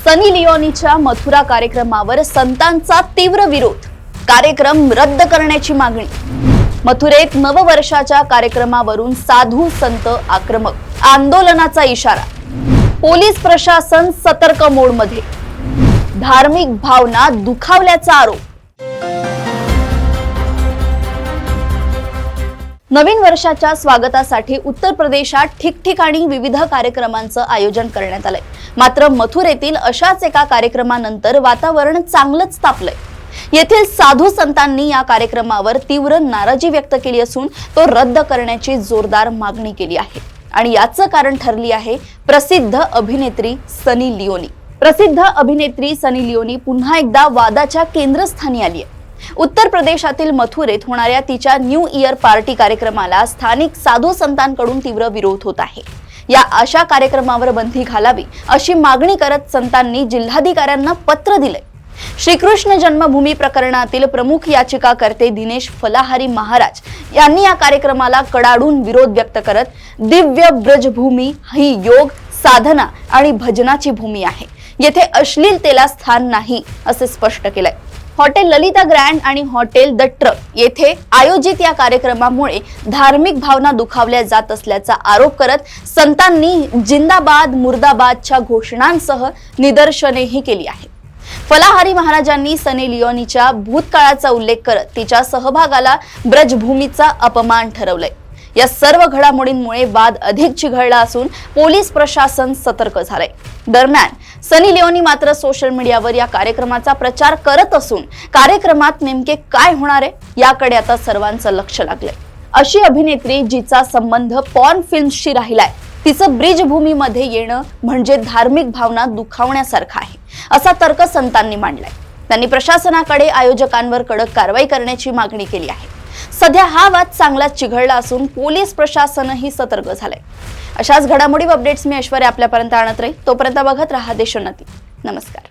सनी लिओनीच्या मथुरा कार्यक्रमावर संतांचा तीव्र विरोध, कार्यक्रम रद्द करण्याची मागणी। मथुरेत नववर्षाच्या कार्यक्रमावरून साधू संत आक्रमक, आंदोलनाचा इशारा। पोलीस प्रशासन सतर्क मोडमध्ये, धार्मिक भावना दुखावल्याचा आरोप। नवीन वर्षाच्या स्वागतासाठी उत्तर प्रदेशात ठिकठिकाणी विविध कार्यक्रमांचं आयोजन करण्यात आलंय। मात्र मथुरेतील अशाच एका कार्यक्रमानंतर वातावरण चांगलंच तापलंय। येथील साधू संतांनी या कार्यक्रमावर तीव्र नाराजी व्यक्त केली असून तो रद्द करण्याची जोरदार मागणी केली आहे। आणि याचं कारण ठरली आहे प्रसिद्ध अभिनेत्री सनी लिओनी। प्रसिद्ध अभिनेत्री सनी लिओनी पुन्हा एकदा वादाच्या केंद्रस्थानी आली आहे। उत्तर प्रदेशातील मथुरेत होणाऱ्या तिच्या न्यू इयर पार्टी कार्यक्रमाला स्थानिक साधू संतांकडून तीव्र विरोध होत आहे। या अशा कार्यक्रमावर बंदी घालावी अशी मागणी करत संतांनी जिल्हाधिकाऱ्यांना पत्र दिले। श्रीकृष्ण जन्मभूमी प्रकरणातील प्रमुख याचिकाकर्ते दिनेश फलाहारी महाराज यांनी या कार्यक्रमाला कडाडून विरोध व्यक्त करत दिव्य ब्रजभूमी ही योग, साधना आणि भजनाची भूमी आहे, येथे अश्लीलतेला स्थान नाही असे स्पष्ट केलंय। हॉटेल ललिता ग्रँड आणि हॉटेल द ट्रक येथे आयोजित या कार्यक्रमामुळे धार्मिक भावना दुखावल्या जात असल्याचा आरोप करत संतांनी जिंदाबाद मुर्दाबादच्या घोषणांसह निदर्शनेही केली आहेत। फलाहारी महाराजांनी सनी लिओनीच्या भूतकाळाचा उल्लेख करत तिच्या सहभागाला ब्रजभूमीचा अपमान ठरवलंय। या सर्व घडामोडींमुळे वाद अधिक चिघळला असून पोलीस प्रशासन सतर्क झालंय। दरम्यान सनी लिओनी मात्र सोशल मीडियावर या कार्यक्रमाचा प्रचार करत असून कार्यक्रमात नेमके काय होणार आहे याकडे आता सर्वांचं लक्ष लागलंय। अशी अभिनेत्री जिचा संबंध पॉर्न फिल्म्सशी राहिलाय, तिचं ब्रिजभूमीमध्ये येणं म्हणजे धार्मिक भावना दुखावण्यासारखं आहे असा तर्क संतांनी मांडलाय। त्यांनी प्रशासनाकडे आयोजकांवर कडक कारवाई करण्याची मागणी केली आहे। सध्या हा वाद चांगलाच चिघळला असून पोलीस प्रशासनही सतर्क झालंय। अशाच घडामोडी व अपडेट्स मी ऐश्वर्या आपल्यापर्यंत आणत राहील। तोपर्यंत बघत रहा देशोन्नती। नमस्कार।